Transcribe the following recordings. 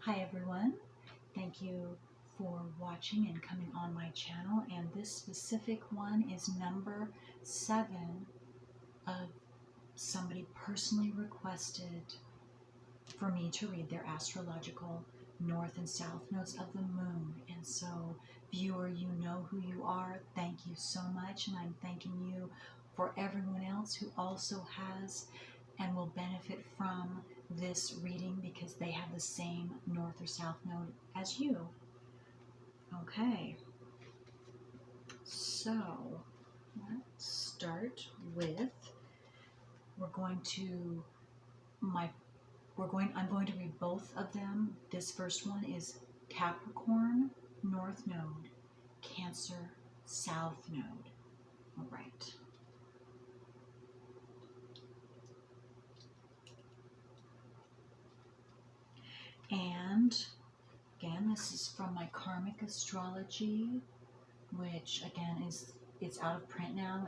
Hi everyone, thank you for watching and coming on my channel, and this specific one is number 7 of somebody personally requested for me to read their astrological north and south nodes of the moon. And so, viewer, you know who you are. Thank you so much, and I'm thanking you for everyone else who also has and will benefit from this reading because they have the same north or south node as you. Okay, so let's start with I'm going to read both of them. This first one is Capricorn North Node, Cancer South Node. All right. And again, this is from my karmic astrology, which again it's out of print now,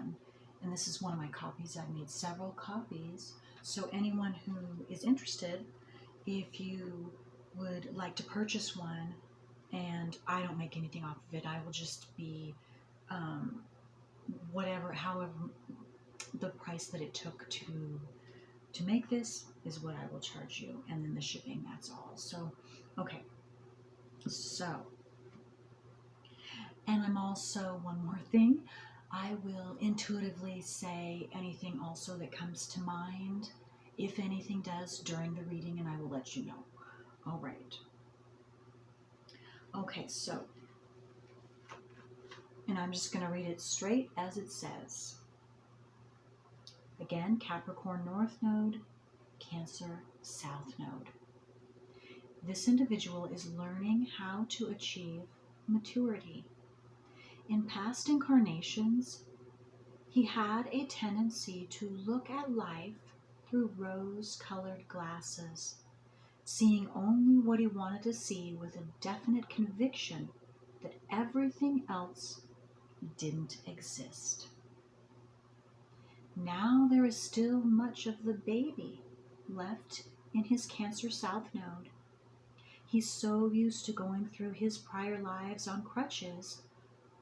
and this is one of my copies. I've made several copies. So anyone who is interested, if you would like to purchase one, and I don't make anything off of it, I will just be however the price that it took to make this is what I will charge you, and then the shipping, that's all. So okay, so, and I'm also, one more thing, I will intuitively say anything also that comes to mind, if anything does, during the reading, and I will let you know. All right. Okay, so, and I'm just going to read it straight as it says. Again, Capricorn North Node, Cancer South Node. This individual is learning how to achieve maturity. In past incarnations, he had a tendency to look at life through rose-colored glasses, seeing only what he wanted to see with a definite conviction that everything else didn't exist. Now there is still much of the baby left in his Cancer South Node. He's so used to going through his prior lives on crutches,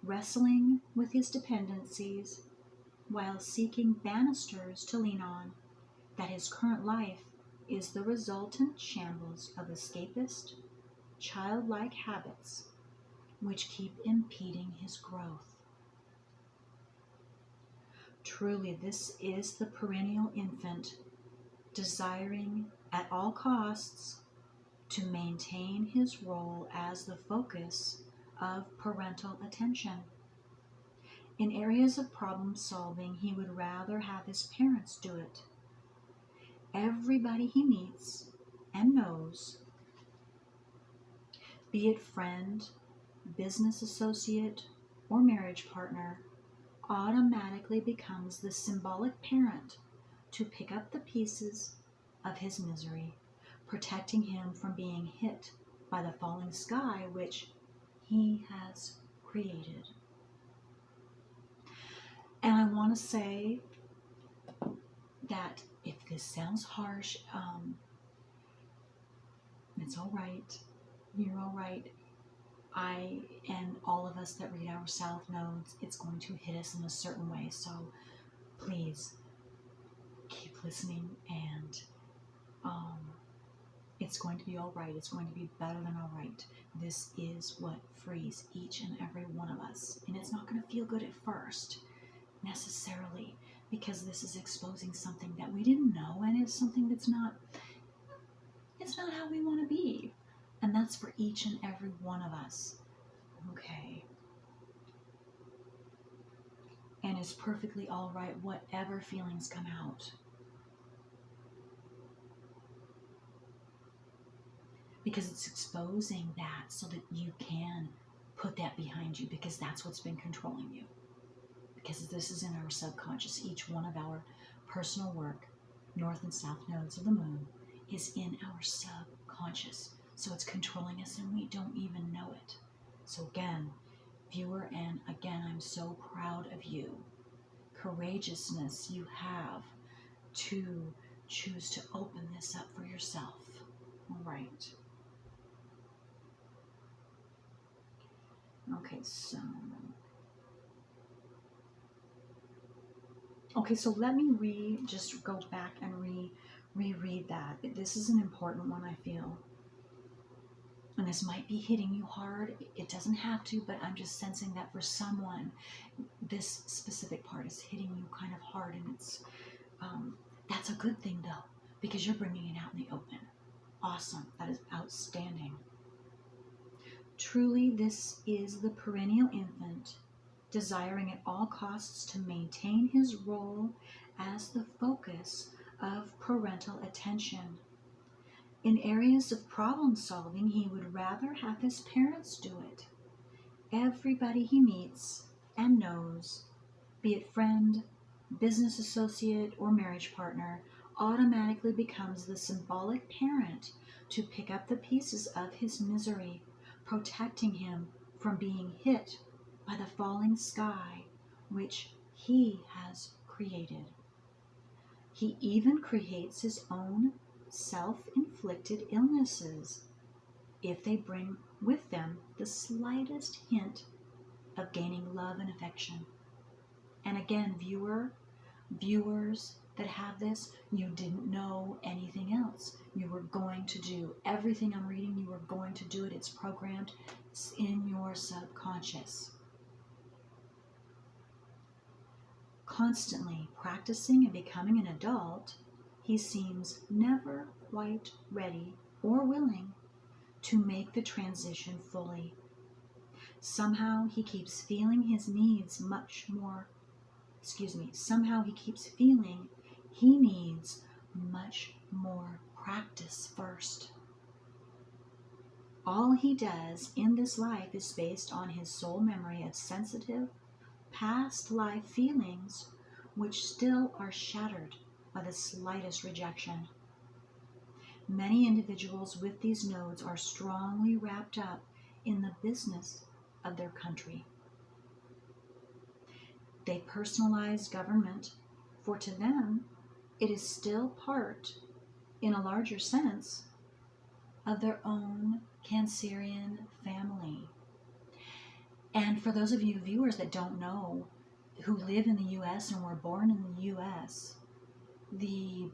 wrestling with his dependencies, while seeking banisters to lean on, that his current life is the resultant shambles of escapist, childlike habits which keep impeding his growth. Truly, this is the perennial infant, desiring at all costs to maintain his role as the focus of parental attention. In areas of problem solving, he would rather have his parents do it. Everybody he meets and knows, be it friend, business associate, or marriage partner, automatically becomes the symbolic parent to pick up the pieces of his misery, protecting him from being hit by the falling sky which he has created. And I want to say that if this sounds harsh, it's all right. You're all right. I and all of us that read our South Nodes, it's going to hit us in a certain way. So please keep listening, and it's going to be all right. It's going to be better than all right. This is what frees each and every one of us. And it's not going to feel good at first, necessarily, because this is exposing something that we didn't know, and it's something that's it's not how we want to be. And that's for each and every one of us. Okay. And it's perfectly all right, whatever feelings come out. Because it's exposing that so that you can put that behind you, because that's what's been controlling you. Because this is in our subconscious. Each one of our personal work, north and south nodes of the moon, is in our subconscious. So it's controlling us and we don't even know it. So again, viewer, and again, I'm so proud of you. Courageousness you have to choose to open this up for yourself. All right. Okay, so let me just go back and reread that. This is an important one, I feel. And this might be hitting you hard. It doesn't have to, but I'm just sensing that for someone, this specific part is hitting you kind of hard, and it's that's a good thing though, because you're bringing it out in the open. Awesome. That is outstanding. Truly, this is the perennial infant, desiring at all costs to maintain his role as the focus of parental attention. In areas of problem solving, he would rather have his parents do it. Everybody he meets and knows, be it friend, business associate, or marriage partner, automatically becomes the symbolic parent to pick up the pieces of his misery, protecting him from being hit by the falling sky which he has created. He even creates his own self-inflicted illnesses if they bring with them the slightest hint of gaining love and affection. And again, viewers that have this, you didn't know anything else. You were going to do everything I'm reading, you were going to do it. It's programmed. It's in your subconscious. Constantly practicing and becoming an adult, he seems never quite ready or willing to make the transition fully. Somehow he keeps feeling his needs somehow he keeps feeling he needs much more practice first. All he does in this life is based on his soul memory of sensitive, past life feelings which still are shattered by the slightest rejection. Many individuals with these nodes are strongly wrapped up in the business of their country. They personalize government, for to them it is still part, in a larger sense, of their own Cancerian family. And for those of you viewers that don't know, who live in the U.S. and were born in the U.S., the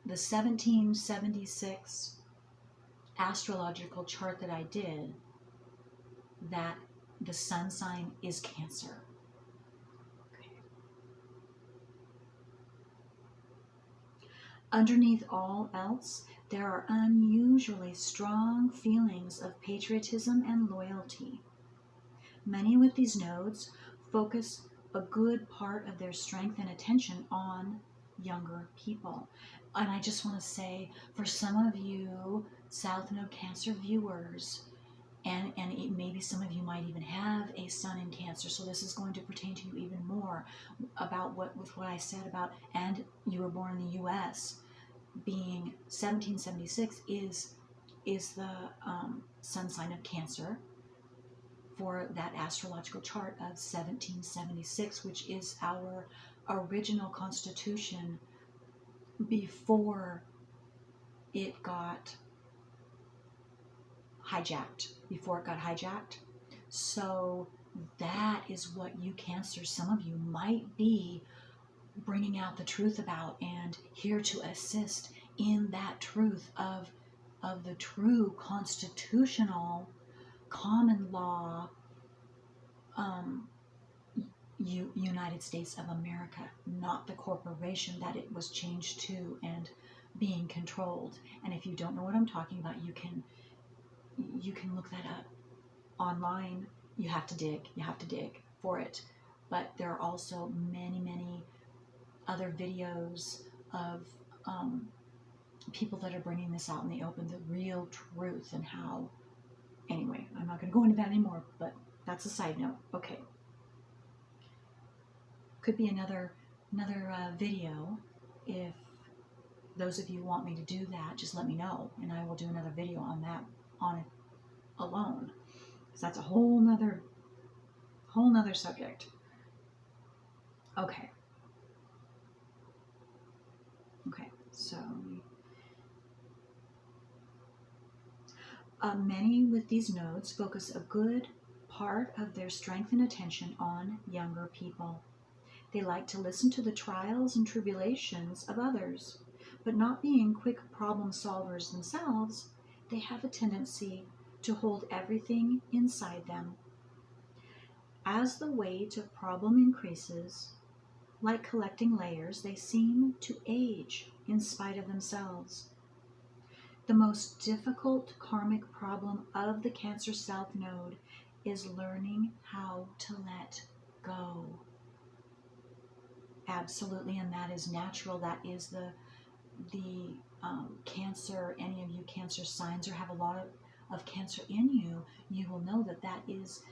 1776 astrological chart that I did, that the sun sign is Cancer. Underneath all else, there are unusually strong feelings of patriotism and loyalty. Many with these nodes focus a good part of their strength and attention on younger people. And I just want to say, for some of you South Node Cancer viewers, and maybe some of you might even have a sun in Cancer, so this is going to pertain to you even more about what I said about, and you were born in the U.S., being 1776 is the sun sign of Cancer for that astrological chart of 1776, which is our original constitution before it got hijacked. So that is what you Cancer, some of you might be bringing out the truth about, and here to assist in that truth of the true constitutional common law United States of America, not the corporation that it was changed to and being controlled. And if you don't know what I'm talking about, you can look that up online. You have to dig for it. But there are also many other videos of people that are bringing this out in the open, the real truth, and how. Anyway, I'm not going to go into that anymore, but that's a side note. Okay. Could be another video. If those of you want me to do that, just let me know, and I will do another video on that, on it alone, because that's a whole nother subject. Okay, so many with these nodes focus a good part of their strength and attention on younger people. They like to listen to the trials and tribulations of others, but not being quick problem solvers themselves, they have a tendency to hold everything inside them. As the weight of problem increases, like collecting layers, they seem to age in spite of themselves. The most difficult karmic problem of the Cancer South Node is learning how to let go. Absolutely, and that is natural. That is the Cancer. Any of you Cancer signs or have a lot of Cancer in you, you will know that is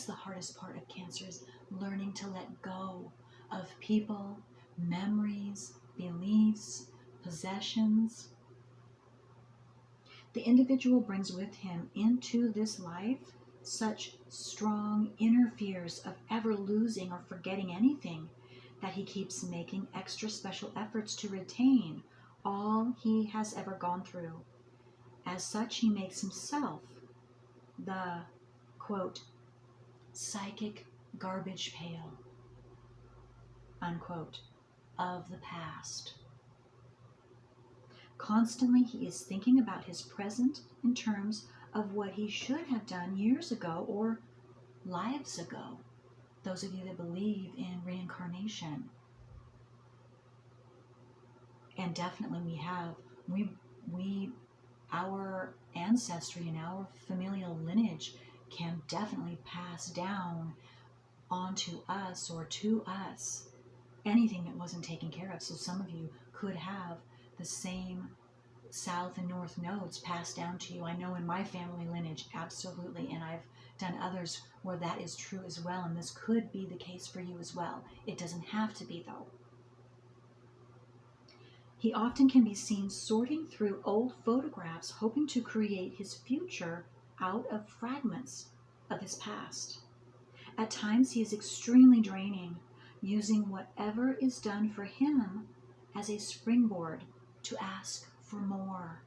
the hardest part of Cancer, is learning to let go of people, memories, beliefs, possessions. The individual brings with him into this life such strong inner fears of ever losing or forgetting anything that he keeps making extra special efforts to retain all he has ever gone through. As such, he makes himself the, quote, psychic garbage pail, unquote, of the past. Constantly, he is thinking about his present in terms of what he should have done years ago or lives ago. Those of you that believe in reincarnation. And definitely we our ancestry and our familial lineage can definitely pass down onto us or to us anything that wasn't taken care of. So some of you could have the same south and north nodes passed down to you. I know in my family lineage, absolutely, and I've done others where that is true as well, and this could be the case for you as well. It doesn't have to be, though. He often can be seen sorting through old photographs, hoping to create his future out of fragments of his past. At times, he is extremely draining, using whatever is done for him as a springboard to ask for more.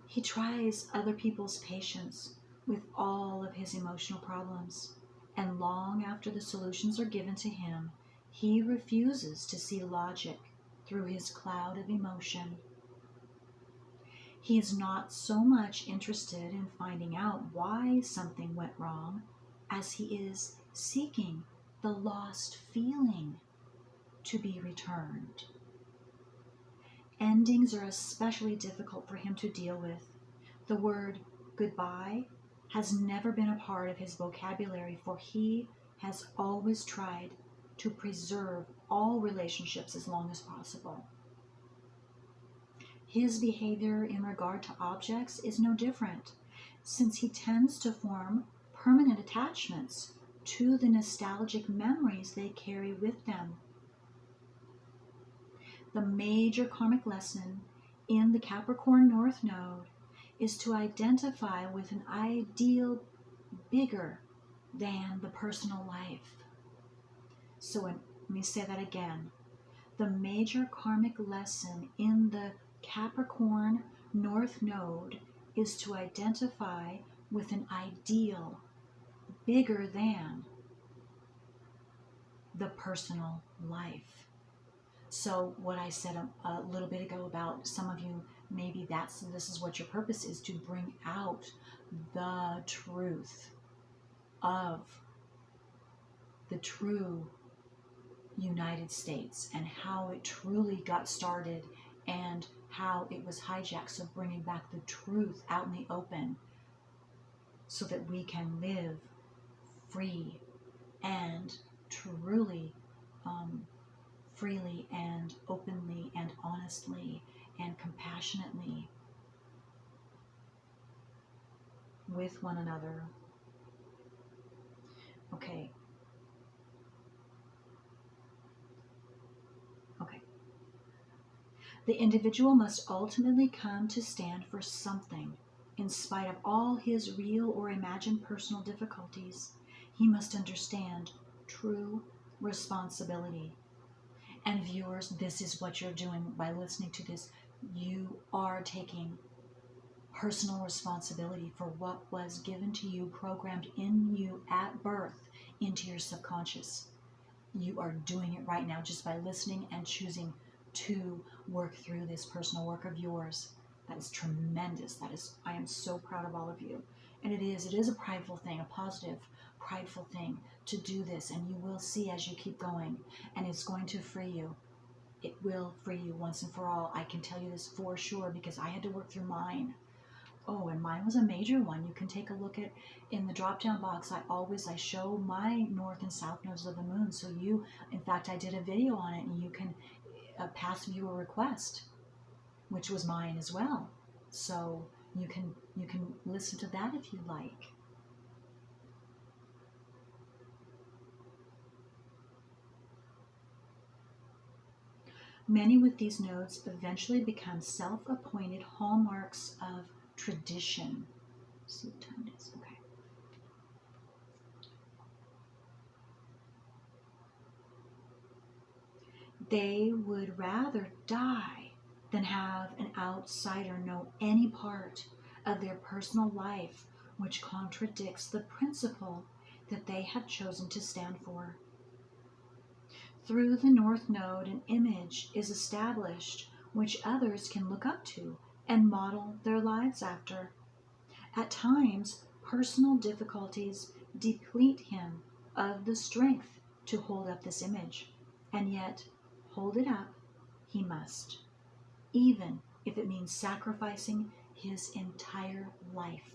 He tries other people's patience with all of his emotional problems, and long after the solutions are given to him, he refuses to see logic through his cloud of emotion. He is not so much interested in finding out why something went wrong as he is seeking the lost feeling to be returned. Endings are especially difficult for him to deal with. The word goodbye has never been a part of his vocabulary, for he has always tried to preserve all relationships as long as possible. His behavior in regard to objects is no different, since he tends to form permanent attachments to the nostalgic memories they carry with them. The major karmic lesson in the Capricorn North Node is to identify with an ideal bigger than the personal life. So let me say that again. The major karmic lesson in the Capricorn North Node is to identify with an ideal bigger than the personal life. So what I said a little bit ago about some of you, maybe this is what your purpose is, to bring out the truth of the true United States and how it truly got started and how it was hijacked. So bringing back the truth out in the open so that we can live free and truly freely and openly and honestly and compassionately with one another. Okay. The individual must ultimately come to stand for something. In spite of all his real or imagined personal difficulties, he must understand true responsibility. And viewers, this is what you're doing by listening to this. You are taking personal responsibility for what was given to you, programmed in you at birth into your subconscious. You are doing it right now just by listening and choosing to work through this personal work of yours. That is tremendous. I am so proud of all of you. And it is a prideful thing, a positive, prideful thing to do this. And you will see as you keep going. And it's going to free you. It will free you once and for all. I can tell you this for sure because I had to work through mine. Oh, and mine was a major one. You can take a look at in the drop-down box. I show my north and south nodes of the moon. So in fact, I did a video on it, and you can pass viewer request, which was mine as well. So you can listen to that if you like. Many with these nodes eventually become self-appointed hallmarks of tradition. Let's see what time it is. Okay. They would rather die than have an outsider know any part of their personal life which contradicts the principle that they have chosen to stand for. Through the North Node, an image is established which others can look up to and model their lives after. At times, personal difficulties deplete him of the strength to hold up this image, and yet hold it up he must, even if it means sacrificing his entire life.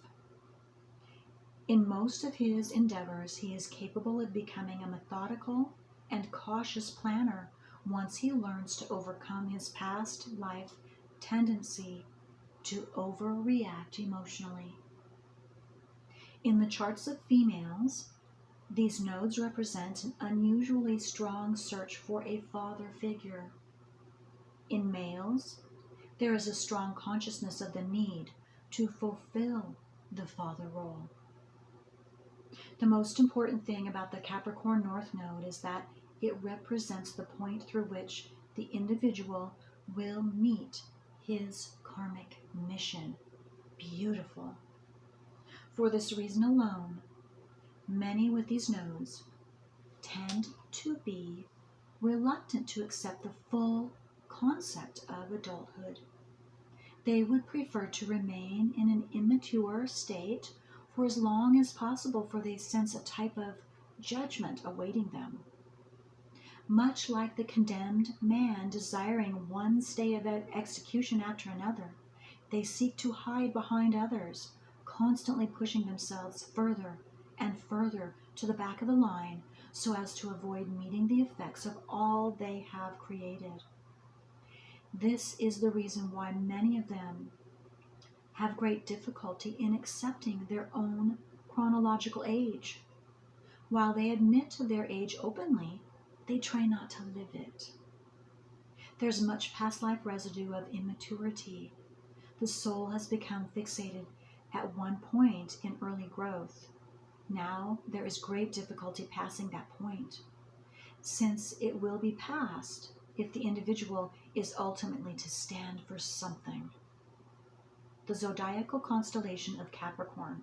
In most of his endeavors, he is capable of becoming a methodical and cautious planner once he learns to overcome his past life tendency to overreact emotionally. In the charts of females, these nodes represent an unusually strong search for a father figure. In males, there is a strong consciousness of the need to fulfill the father role. The most important thing about the Capricorn North Node is that it represents the point through which the individual will meet his karmic mission. Beautiful. For this reason alone, many with these nodes tend to be reluctant to accept the full concept of adulthood. They would prefer to remain in an immature state for as long as possible, for they sense a type of judgment awaiting them. Much like the condemned man desiring one stay of execution after another, they seek to hide behind others, constantly pushing themselves further and further to the back of the line so as to avoid meeting the effects of all they have created. This is the reason why many of them have great difficulty in accepting their own chronological age. While they admit to their age openly, they try not to live it. There's much past life residue of immaturity. The soul has become fixated at one point in early growth. Now there is great difficulty passing that point, since it will be passed if the individual is ultimately to stand for something. The zodiacal constellation of Capricorn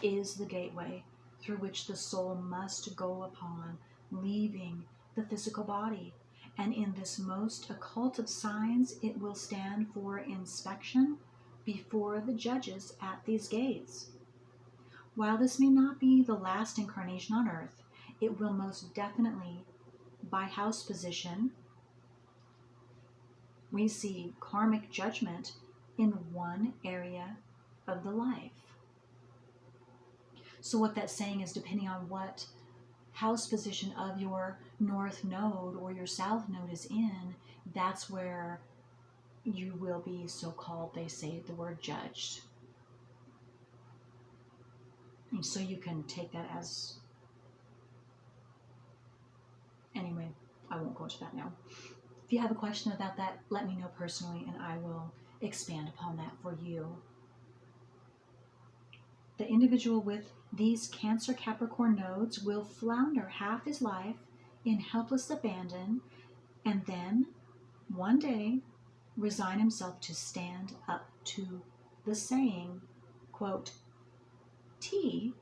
is the gateway through which the soul must go upon leaving the physical body, and in this most occult of signs, it will stand for inspection before the judges at these gates. While this may not be the last incarnation on earth, it will most definitely, by house position, receive karmic judgment in one area of the life. So what that's saying is, depending on what house position of your north node or your south node is in, that's where you will be so-called, they say the word judged. And so you can take that as, anyway, I won't go into that now. If you have a question about that, let me know personally and I will expand upon that for you. The individual with these Cancer Capricorn nodes will flounder half his life in helpless abandon and then one day resign himself to stand up to the saying, quote, "Tea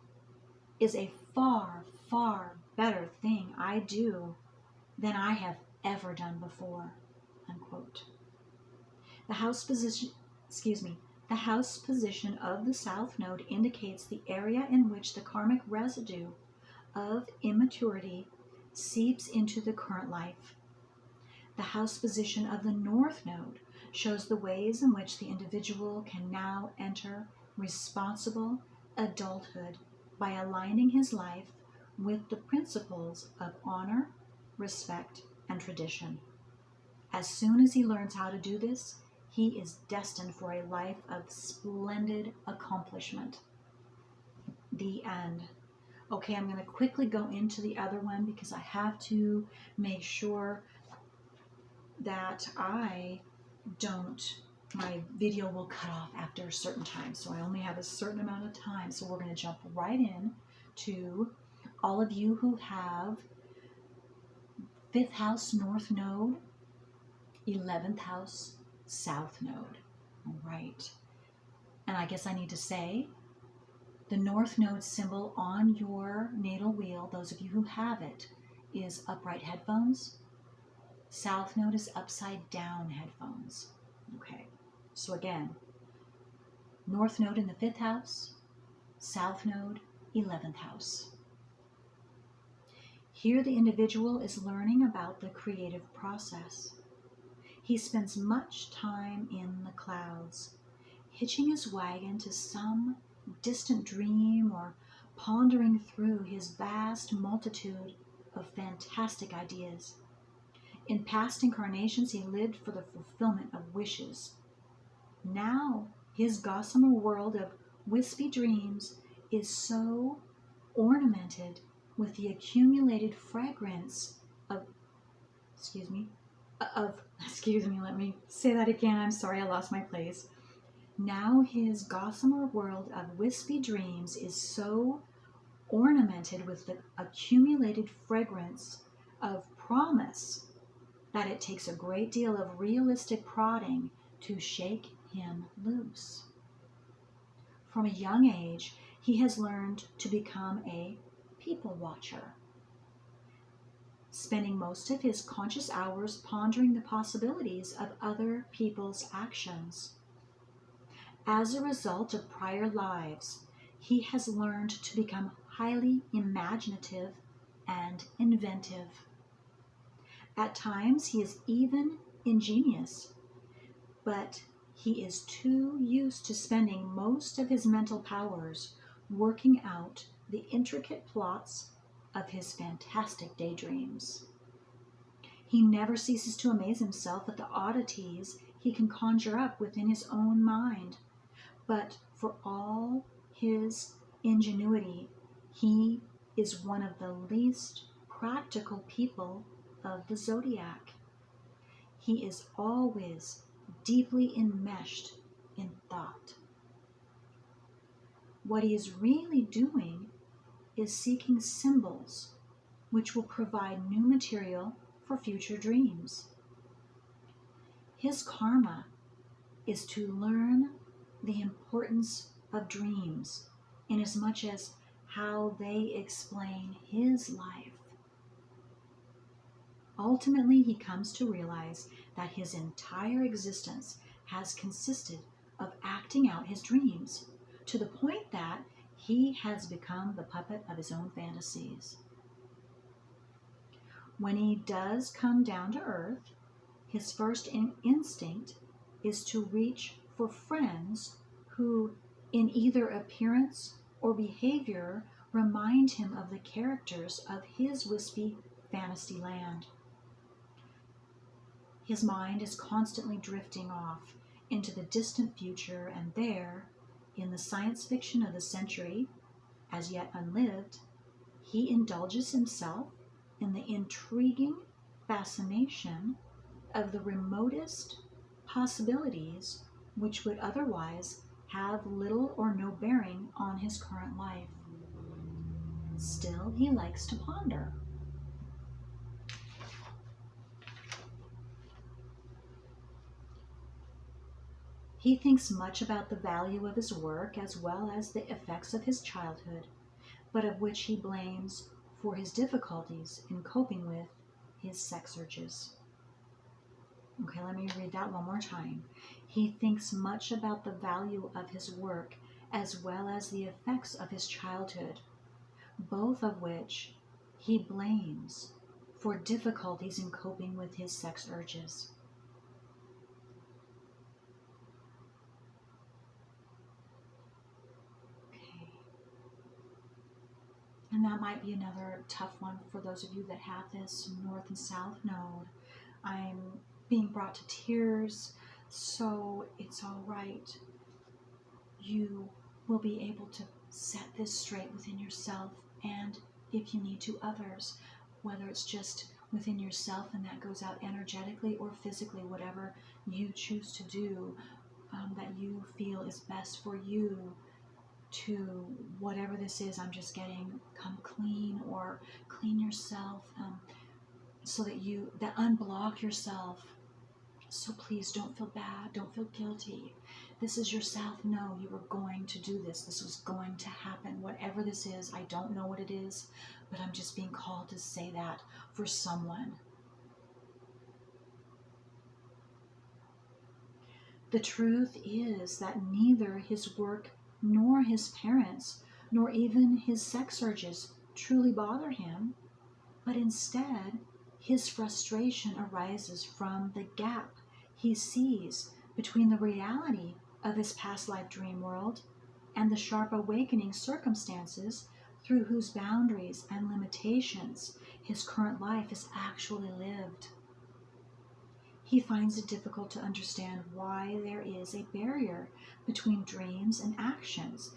is a far, far better thing I do than I have ever done before," unquote. The house position, the house position of the South Node indicates the area in which the karmic residue of immaturity seeps into the current life. The house position of the North Node shows the ways in which the individual can now enter responsible adulthood by aligning his life with the principles of honor, respect, and tradition. As soon as he learns how to do this, he is destined for a life of splendid accomplishment. The end. Okay, I'm going to quickly go into the other one because I have to make sure that my video will cut off after a certain time. So I only have a certain amount of time. So we're going to jump right in to all of you who have 5th house North Node, 11th house South Node. All right. And I guess I need to say, the North Node symbol on your natal wheel, those of you who have it, is upright headphones. South Node is upside down headphones. Okay. So again, North Node in the 5th house, South Node, 11th house. Here the individual is learning about the creative process. He spends much time in the clouds, hitching his wagon to some distant dream or pondering through his vast multitude of fantastic ideas. In past incarnations, he lived for the fulfillment of wishes. Now, his gossamer world of wispy dreams is so ornamented with the accumulated fragrance of, let me say that again. I'm sorry, I lost my place. Now his gossamer world of wispy dreams is so ornamented with the accumulated fragrance of promise that it takes a great deal of realistic prodding to shake him loose. From a young age, he has learned to become a people watcher, spending most of his conscious hours pondering the possibilities of other people's actions. As a result of prior lives, he has learned to become highly imaginative and inventive. At times, he is even ingenious, but he is too used to spending most of his mental powers working out the intricate plots of his fantastic daydreams. He never ceases to amaze himself at the oddities he can conjure up within his own mind. But for all his ingenuity, he is one of the least practical people of the zodiac. He is always deeply enmeshed in thought. What he is really doing is seeking symbols which will provide new material for future dreams. His karma is to learn the importance of dreams inasmuch as how they explain his life. Ultimately, he comes to realize that his entire existence has consisted of acting out his dreams, to the point that he has become the puppet of his own fantasies. When he does come down to earth, his first instinct is to reach for friends who, in either appearance or behavior, remind him of the characters of his wispy fantasy land. His mind is constantly drifting off into the distant future, and there, in the science fiction of the century, as yet unlived, he indulges himself in the intriguing fascination of the remotest possibilities which would otherwise have little or no bearing on his current life. Still, he likes to ponder. He thinks much about the value of his work as well as the effects of his childhood, but of which he blames for his difficulties in coping with his sex urges. Okay, let me read that one more time. He thinks much about the value of his work as well as the effects of his childhood, both of which he blames for difficulties in coping with his sex urges. Okay. And that might be another tough one for those of you that have this north and south node. I'm being brought to tears, so it's all right. You will be able to set this straight within yourself, and if you need to, others, whether it's just within yourself and that goes out energetically or physically, whatever you choose to do that you feel is best for you. To whatever this is, I'm just getting come clean or clean yourself so that unblock yourself. So please don't feel bad, don't feel guilty. This is your South node. You were going to do this. This was going to happen. Whatever this is, I don't know what it is, but I'm just being called to say that for someone. The truth is that neither his work nor his parents, nor even his sex urges truly bother him, but instead his frustration arises from the gap he sees between the reality of his past life dream world and the sharp awakening circumstances through whose boundaries and limitations his current life is actually lived. He finds it difficult to understand why there is a barrier between dreams and actions,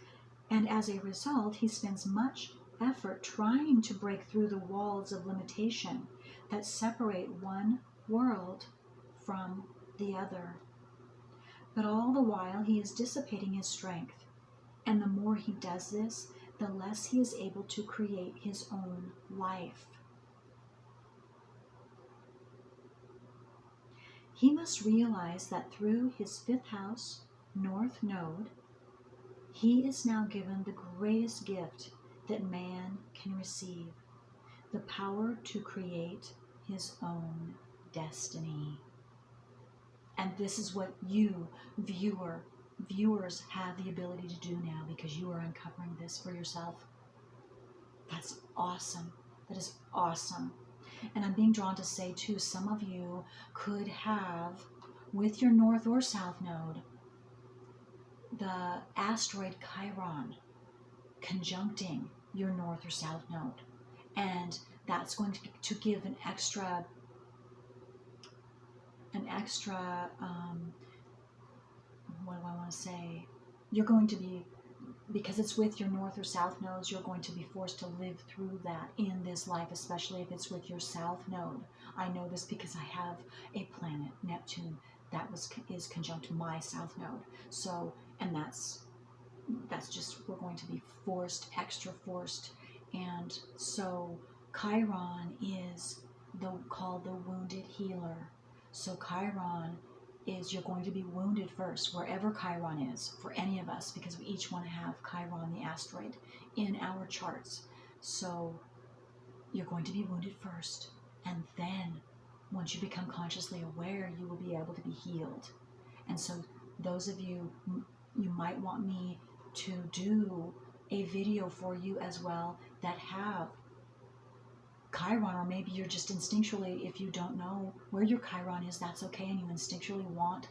and as a result, he spends much effort trying to break through the walls of limitation that separate one world from the other. But all the while, he is dissipating his strength, and the more he does this, the less he is able to create his own life. He must realize that through his fifth house, North Node, he is now given the greatest gift that man can receive, the power to create his own destiny. And this is what you, viewers, have the ability to do now because you are uncovering this for yourself. That's awesome. That is awesome. And I'm being drawn to say, too, some of you could have, with your north or south node, the asteroid Chiron conjuncting your north or south node. And that's going to give an extra what do I want to say? You're going to be, because it's with your north or south nodes, you're going to be forced to live through that in this life, especially if it's with your south node. I know this because I have a planet, Neptune, that is conjunct my south node. So, and that's just, we're going to be extra forced. And so Chiron is called the wounded healer. So Chiron is, you're going to be wounded first, wherever Chiron is, for any of us, because we each want to have Chiron, the asteroid, in our charts. So you're going to be wounded first, and then once you become consciously aware, you will be able to be healed. And so those of you, you might want me to do a video for you as well that have Chiron, or maybe you're just instinctually, if you don't know where your Chiron is, that's okay, and you instinctually want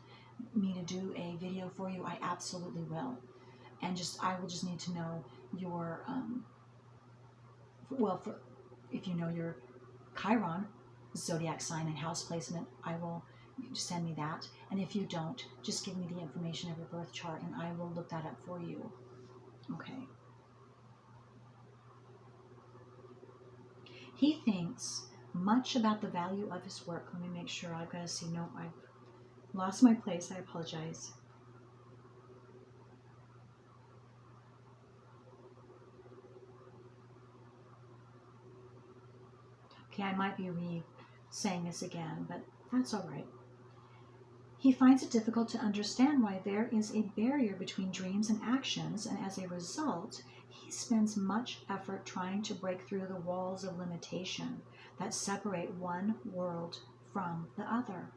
me to do a video for you, I absolutely will. And I will just need to know your, if you know your Chiron, zodiac sign and house placement, I will send me that. And if you don't, just give me the information of your birth chart and I will look that up for you. Okay. He thinks much about the value of his work. Let me make sure. I've got to see. No, I've lost my place. I apologize. Okay, I might be saying this again, but that's all right. He finds it difficult to understand why there is a barrier between dreams and actions, and as a result, he spends much effort trying to break through the walls of limitation that separate one world from the other.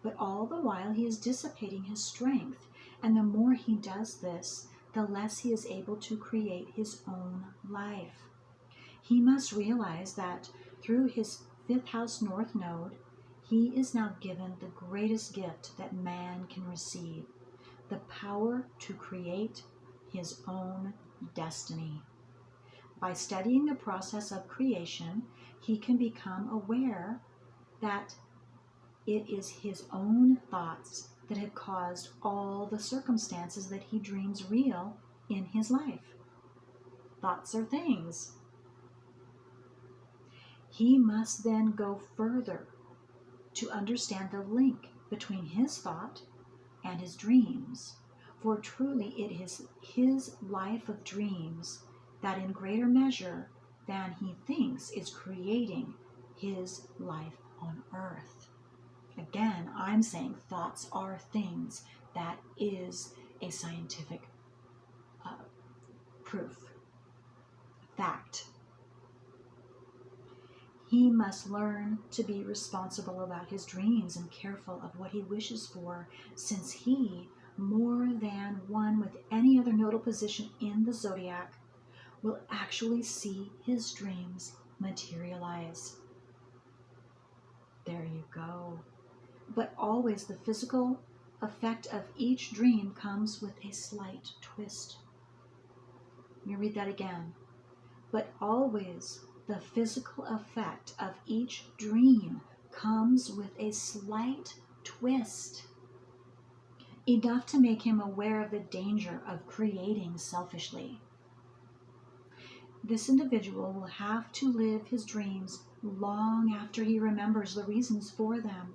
But all the while he is dissipating his strength, and the more he does this, the less he is able to create his own life. He must realize that through his 5th house north node, he is now given the greatest gift that man can receive, the power to create his own destiny. By studying the process of creation, he can become aware that it is his own thoughts that have caused all the circumstances that he dreams real in his life. Thoughts are things. He must then go further to understand the link between his thought and his dreams, for truly it is his life of dreams that in greater measure than he thinks is creating his life on earth. Again, I'm saying thoughts are things. That is a scientific proof, fact. He must learn to be responsible about his dreams and careful of what he wishes for, since he, more than one with any other nodal position in the zodiac, will actually see his dreams materialize. There you go. But always the physical effect of each dream comes with a slight twist. Let me read that again. But always the physical effect of each dream comes with a slight twist, enough to make him aware of the danger of creating selfishly. This individual will have to live his dreams long after he remembers the reasons for them.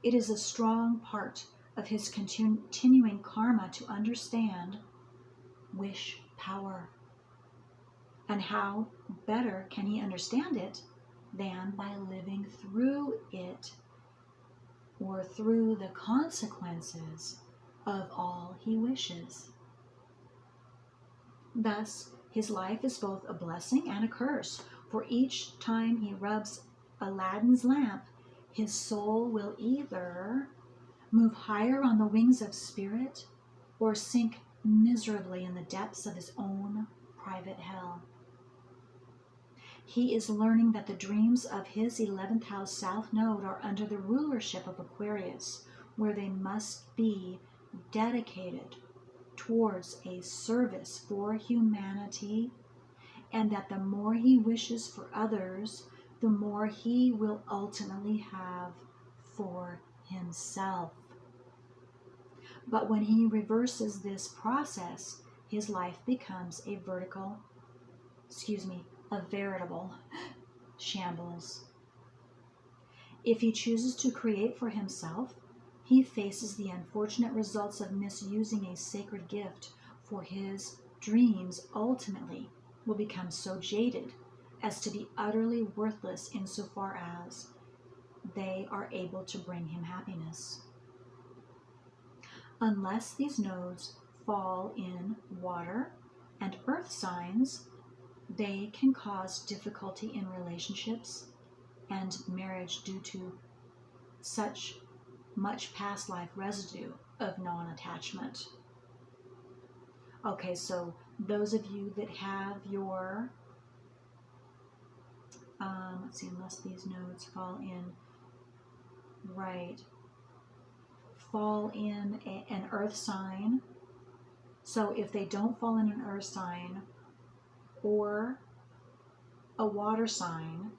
It is a strong part of his continuing karma to understand wish power. And how better can he understand it than by living through it, or through the consequences of all he wishes. Thus, his life is both a blessing and a curse, for each time he rubs Aladdin's lamp, his soul will either move higher on the wings of spirit or sink miserably in the depths of his own private hell. He is learning that the dreams of his 11th house south node are under the rulership of Aquarius, where they must be dedicated towards a service for humanity, and that the more he wishes for others, the more he will ultimately have for himself. But when he reverses this process, his life becomes a veritable shambles. If he chooses to create for himself, he faces the unfortunate results of misusing a sacred gift, for his dreams ultimately will become so jaded as to be utterly worthless insofar as they are able to bring him happiness. Unless these nodes fall in water and earth signs, they can cause difficulty in relationships and marriage due to such much past life residue of non-attachment. Okay, so those of you that have your, unless these nodes fall in, fall in an earth sign. So if they don't fall in an earth sign or a water sign,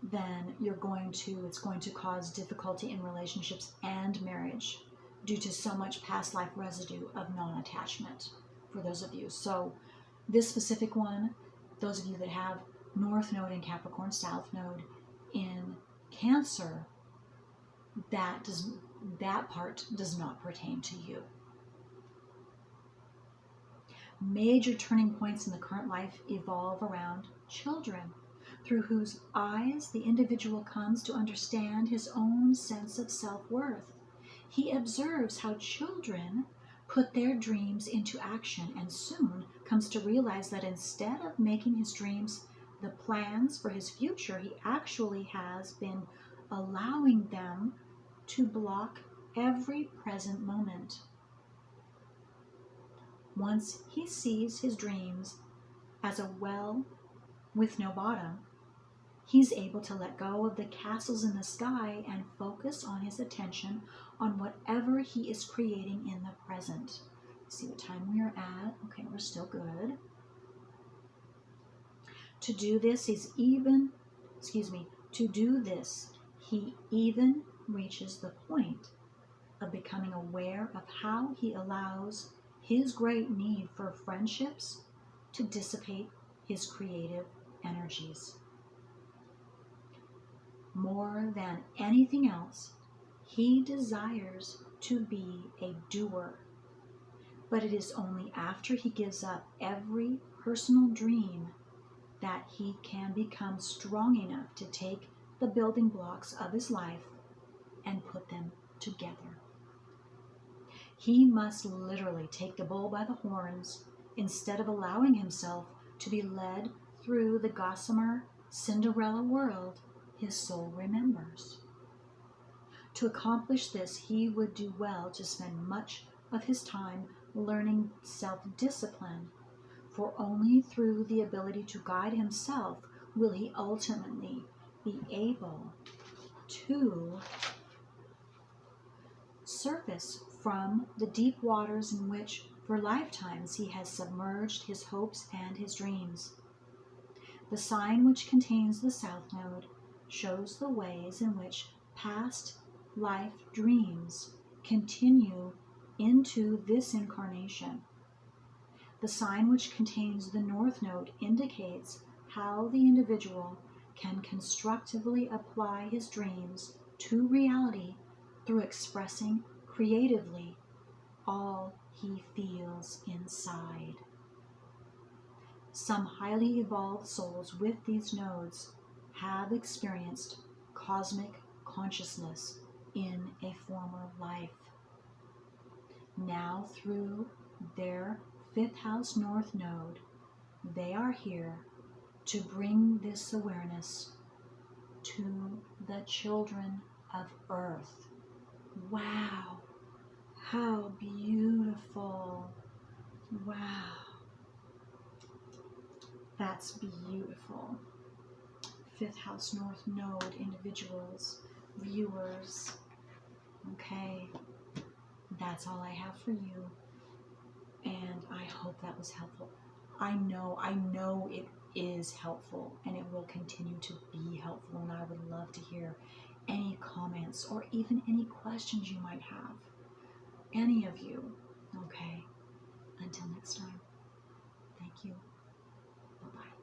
then it's going to cause difficulty in relationships and marriage due to so much past life residue of non-attachment for those of you. So this specific one, those of you that have North Node in Capricorn, South Node in Cancer, that part does not pertain to you. Major turning points in the current life evolve around children, through whose eyes the individual comes to understand his own sense of self-worth. He observes how children put their dreams into action and soon comes to realize that instead of making his dreams the plans for his future, he actually has been allowing them to block every present moment. Once he sees his dreams as a well with no bottom, he's able to let go of the castles in the sky and focus on his attention on whatever he is creating in the present. See what time we are at. Okay, we're still good. To do this, he even reaches the point of becoming aware of how he allows his great need for friendships to dissipate his creative energies. More than anything else, he desires to be a doer. But it is only after he gives up every personal dream that he can become strong enough to take the building blocks of his life and put them together. He must literally take the bull by the horns instead of allowing himself to be led through the gossamer Cinderella world his soul remembers. To accomplish this, he would do well to spend much of his time learning self-discipline, for only through the ability to guide himself will he ultimately be able to surface from the deep waters in which for lifetimes he has submerged his hopes and his dreams. The sign which contains the south node shows the ways in which past life dreams continue into this incarnation. The sign which contains the north node indicates how the individual can constructively apply his dreams to reality through expressing creatively all he feels inside. Some highly evolved souls with these nodes have experienced cosmic consciousness in a former life. Now, through their fifth house north node, they are here to bring this awareness to the children of Earth. Wow, how beautiful. Wow, that's beautiful. Fifth house north node individuals, viewers. Okay, that's all I have for you, and I hope that was helpful. I know it is helpful, and it will continue to be helpful, and I would love to hear any comments or even any questions you might have. Any of you. Okay, until next time, thank you. Bye-bye.